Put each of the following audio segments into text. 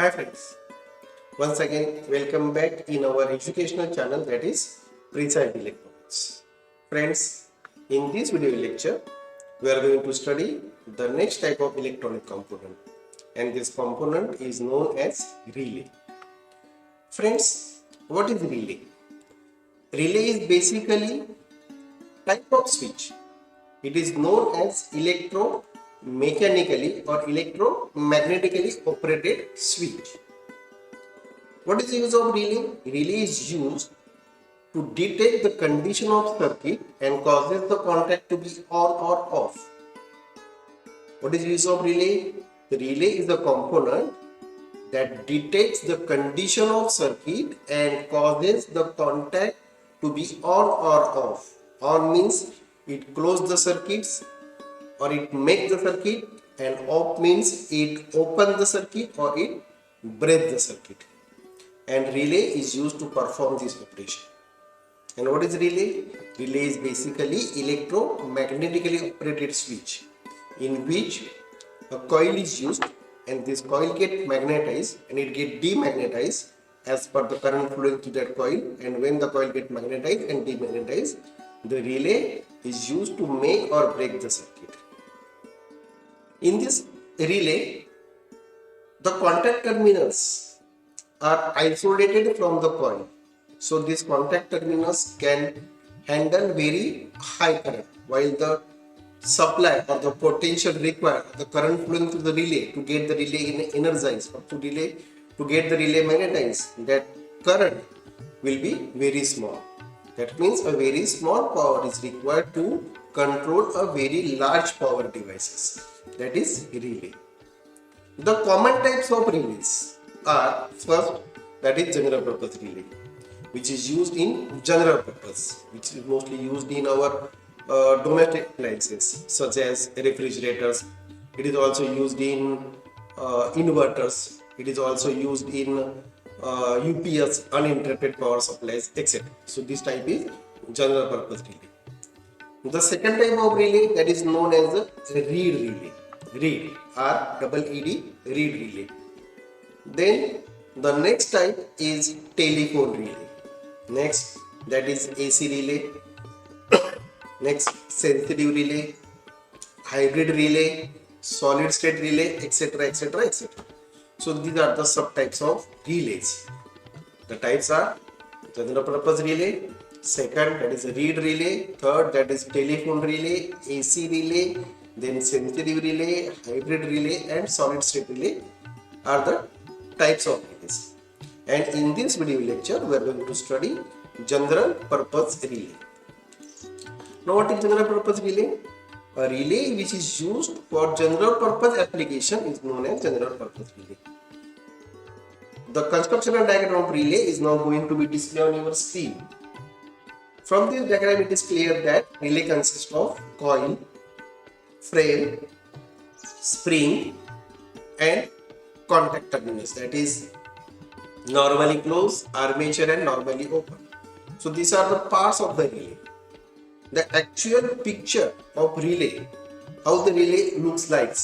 Hi friends, once again welcome back in our educational channel, that is Precise Electronics. Friends, in this video lecture we are going to study the next type of electronic component, and this component is known as relay. Friends, what is relay? Relay is basically type of switch. It is known as electromechanically or electromagnetically operated switch. What is the use of relay? Relay is used to detect the condition of circuit and causes the contact to be on or off. What is the use of relay? The relay is the component that detects the condition of circuit and causes the contact to be on or off. On means it closes the circuits or it makes the circuit, and off means it opens the circuit or it breaks the circuit. And relay is used to perform this operation. And what is relay? Relay is basically electromagnetically operated switch in which a coil is used, and this coil get magnetized and it get demagnetized as per the current flowing through that coil. And when the coil get magnetized and demagnetized, the relay is used to make or break the circuit. In this relay, the contact terminals are isolated from the coil. So these contact terminals can handle very high current, while the supply or the potential required, the current flowing through the relay to get the relay energized or to get the relay magnetized, that current will be very small. That means a very small power is required to control a very large power devices. That is relay. The common types of relays are, first, that is general purpose relay, which is used in general purpose, which is mostly used in our domestic appliances such as refrigerators. It is also used in inverters. It is also used in UPS, uninterrupted power supplies, etc. So this type is general purpose relay. The second type of relay, that is known as the reed relay. Reed, R-E-E-D, reed relay. Then the next type is telephone relay. Next, that is AC relay. Next, sensitive relay, hybrid relay, solid state relay, etc. etc. etc. So these are the subtypes of relays. The types are general purpose relay, second, that is reed relay, third, that is telephone relay, AC relay, then sensitive relay, hybrid relay, and solid state relay are the types of relays. And in this video lecture, we are going to study general purpose relay. Now, what is general purpose relay? A relay which is used for general purpose application is known as general purpose relay. The construction and diagram of relay is now going to be displayed on your screen. From this diagram, it is clear that relay consists of coil, frame, spring, and contact terminals, that is normally closed, armature, and normally open. So these are the parts of the relay. The actual picture of relay, how the relay looks like,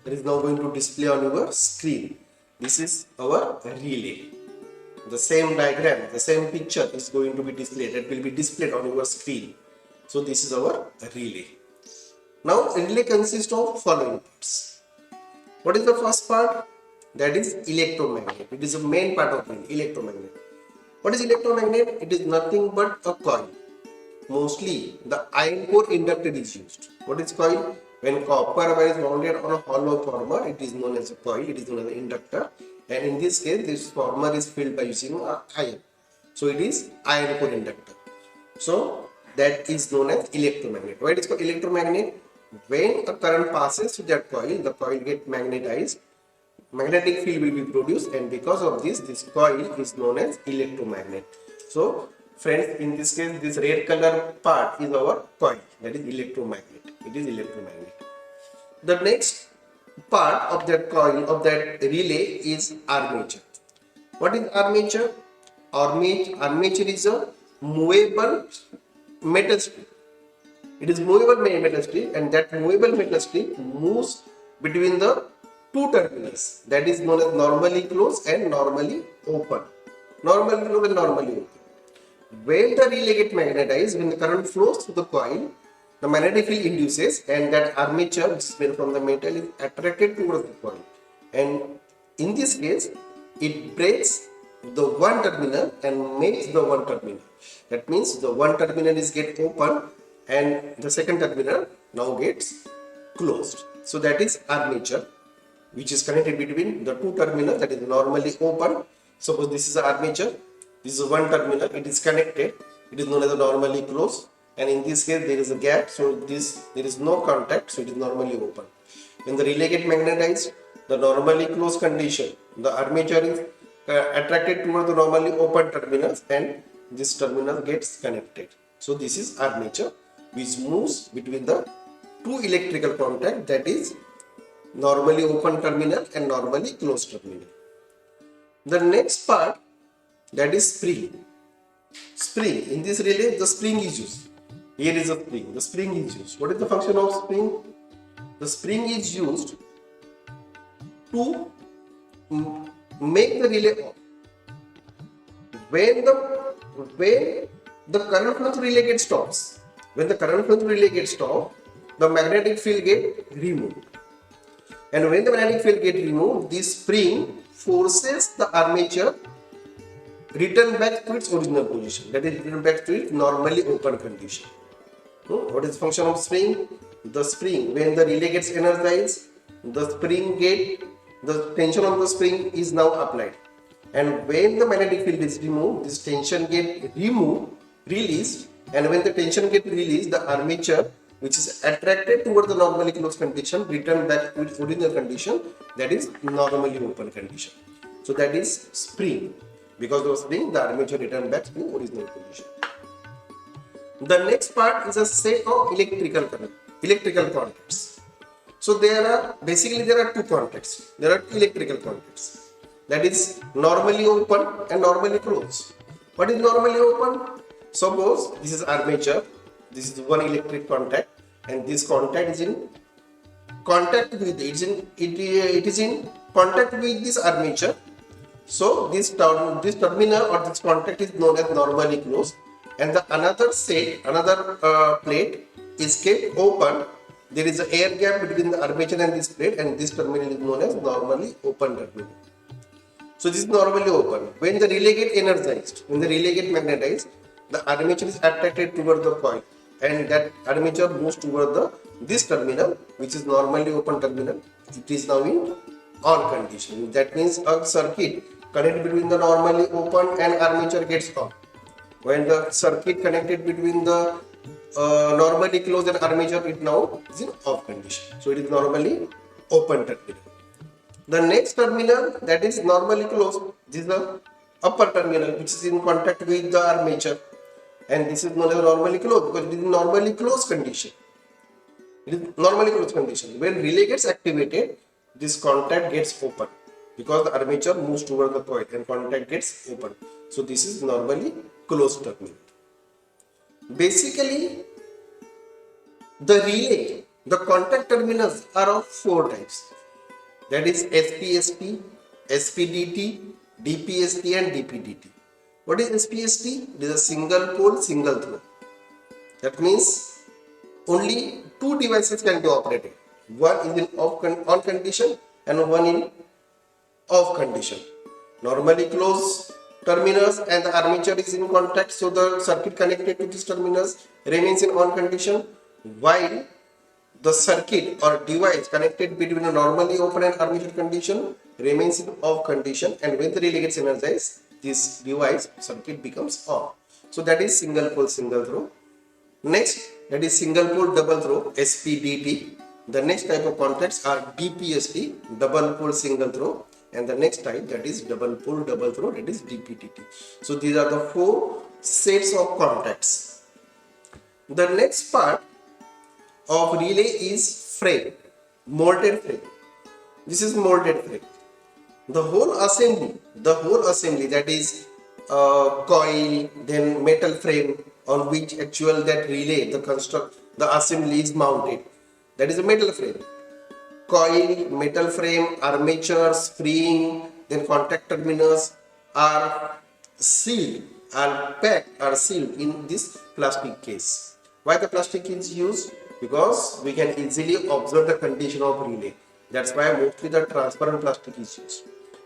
that is now going to display on your screen. This is our relay. The same diagram, the same picture is going to be displayed, that will be displayed on your screen. So this is our relay. Now relay consists of following parts. What is the first part? That is electromagnet. It is the main part of relay, electromagnet. What is electromagnet? It is nothing but a coil. Mostly the iron core inductor is used. What is coil? When copper wire is mounted on a hollow former, it is known as a coil, it is known as an inductor. And in this case, this former is filled by using iron. So it is iron core inductor. So that is known as electromagnet. Why it is called electromagnet? When a current passes through that coil, the coil gets magnetized, magnetic field will be produced, and because of this coil is known as electromagnet. So friends, in this case, this red color part is our coil, that is electromagnet. It is electromagnet. The next part of that coil, of that relay, is armature. What is armature? Armature is a movable metal strip. It is movable metal strip, and that movable metal strip moves between the two terminals, that is known as normally closed and normally open. Normally closed and normally open. When the relay gets magnetized, when the current flows through the coil, the magnetic field induces, and that armature, which is made from the metal, is attracted towards the coil. And in this case, it breaks the one terminal and makes the one terminal. That means the one terminal is get open and the second terminal now gets closed. So that is armature, which is connected between the two terminals, that is normally open. Suppose this is the armature, this is one terminal, it is connected, it is known as a normally closed, and in this case there is a gap, so there is no contact, so it is normally open. When the relay gets magnetized, the normally closed condition, the armature is attracted toward the normally open terminals and this terminal gets connected. So this is armature, which moves between the two electrical contact, that is normally open terminal and normally closed terminal. The next part, that is spring. Spring, in this relay the spring is used. Here is a spring, the spring is used. What is the function of spring? The spring is used to make the relay off. When the current flow through relay gets stops, when the current flow through relay gets stopped, the magnetic field get removed. And when the magnetic field get removed, this spring forces the armature return back to its original position, that is return back to its normally open condition. What is the function of spring? The spring, when the relay gets energized, the tension on the spring is now applied, and when the magnetic field is removed, this tension get released, and when the tension get released, the armature, which is attracted toward the normally closed condition, return back to its original condition, that is normally open condition. So that is spring. Because of spring, the armature return back to original position. The next part is a set of electrical contacts. So there are two contacts. There are two electrical contacts. That is normally open and normally closed. What is normally open? Suppose this is armature. This is one electric contact, and this contact is in contact with it is in contact with this armature. So this terminal or this contact is known as normally closed, and the another plate is kept open. There is an air gap between the armature and this plate, and this terminal is known as normally open terminal. So this is normally open. When the relay get energized, when the relay get magnetized, the armature is attracted toward the coil, and that armature moves toward this terminal, which is normally open terminal. It is now in on condition. That means a circuit connected between the normally open and armature gets on. When the circuit connected between the normally closed and armature, it now is in off condition. So it is normally open terminal. The next terminal, that is normally closed, this is the upper terminal, which is in contact with the armature, and this is known as normally closed because it is in normally closed condition. It is normally closed condition. When relay gets activated, this contact gets open because the armature moves toward the coil and contact gets open. So this is normally closed terminal. Basically, the relay, the contact terminals are of four types. That is SPST, SPDT, DPST and DPDT. What is SPST? It is a single pole, single throw. That means only two devices can be operated. One is in on condition and one in off condition. Normally closed terminals and the armature is in contact, so the circuit connected to these terminals remains in on condition, while the circuit or device connected between a normally open and armature condition remains in off condition, and when the relay gets energized, this device circuit becomes on. So that is single pole single throw. Next, that is single pole double throw, SPDT. The next type of contacts are DPST, double pole single throw, and the next type, that is double pole double throw, that is DPDT. So these are the four sets of contacts. The next part of relay is frame, molded frame. This is molded frame. The whole assembly, that is coil, then metal frame on which actual that relay, the assembly is mounted. That is a metal frame. coil, metal frame, armature, spring, then contact terminals are sealed and packed or sealed in this plastic case. Why the plastic is used? Because we can easily observe the condition of relay. That's why mostly the transparent plastic is used.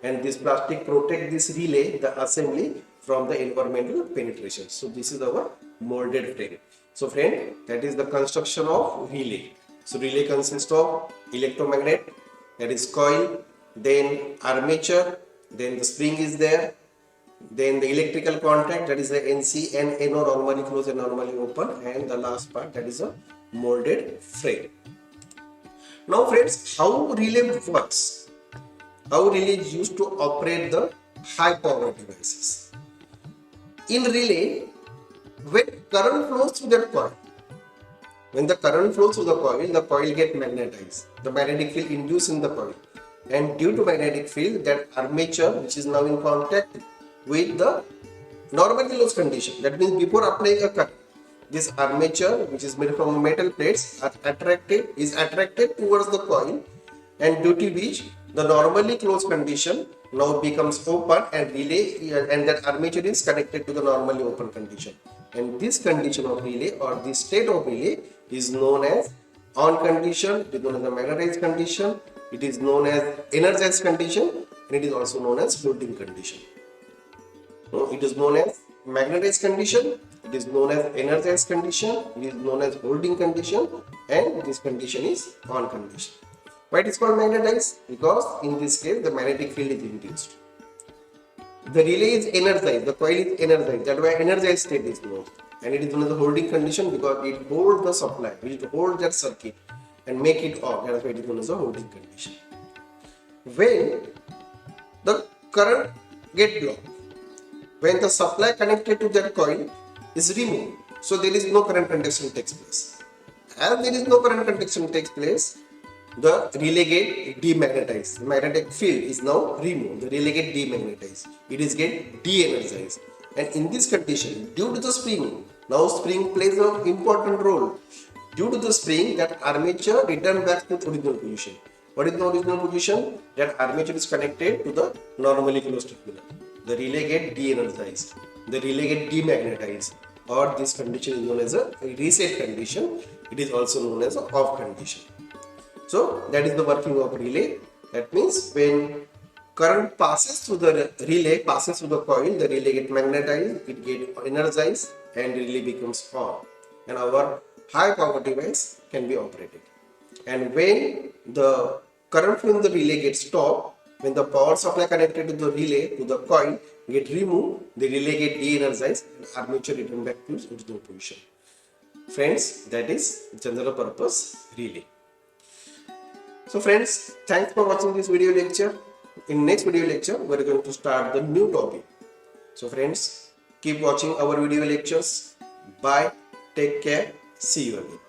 And this plastic protect this relay, the assembly, from the environmental penetration. So this is our molded frame. So friend, that is the construction of relay. So relay consists of electromagnet, that is coil, then armature, then the spring is there, then the electrical contact, that is the NC and NO, normally closed and normally open, and the last part, that is a molded frame. Now friends, how relay works? How relay is used to operate the high power devices? In relay, when current flows through that coil, when the current flows through the coil gets magnetized. The magnetic field induced in the coil, and due to magnetic field, that armature, which is now in contact with the normally closed condition, that means before applying a current, this armature, which is made from metal plates, is attracted towards the coil, and due to which the normally closed condition now becomes open, and relay and that armature is connected to the normally open condition. And this condition of relay, or this state of relay, is known as on condition, it is known as the magnetized condition, it is known as energized condition, and it is also known as holding condition. It is known as magnetized condition, it is known as energized condition, it is known as holding condition, and this condition is on condition. Why it is called magnetized? Because in this case the magnetic field is induced. The relay is energized, the coil is energized, that way energized state is known. And it is known as the holding condition because it holds the supply, it holds that circuit and make it on. That is why it is known as the holding condition. When the current gets blocked, when the supply connected to that coil is removed, so there is no current conduction takes place. As there is no current conduction takes place, the relay get demagnetized. The magnetic field is now removed. The relay get demagnetized. It is get de-energized. And in this condition, due to the spring, now spring plays an important role. Due to the spring, that armature returns back to the original position. What is the original position? That armature is connected to the normally closed terminal. The relay get de-energized. The relay get demagnetized. Or this condition is known as a reset condition. It is also known as an off condition. So that is the working of relay. That means when current passes through the relay, passes through the coil, the relay gets magnetized, it gets energized, and the relay becomes on. And our high power device can be operated. And when the current from the relay gets stopped, when the power supply connected to the relay, to the coil, get removed, the relay get de-energized, and armature return back to its original position. Friends, that is general purpose relay. So friends, thanks for watching this video lecture. In next video lecture, we are going to start the new topic. So friends, keep watching our video lectures. Bye. Take care. See you again.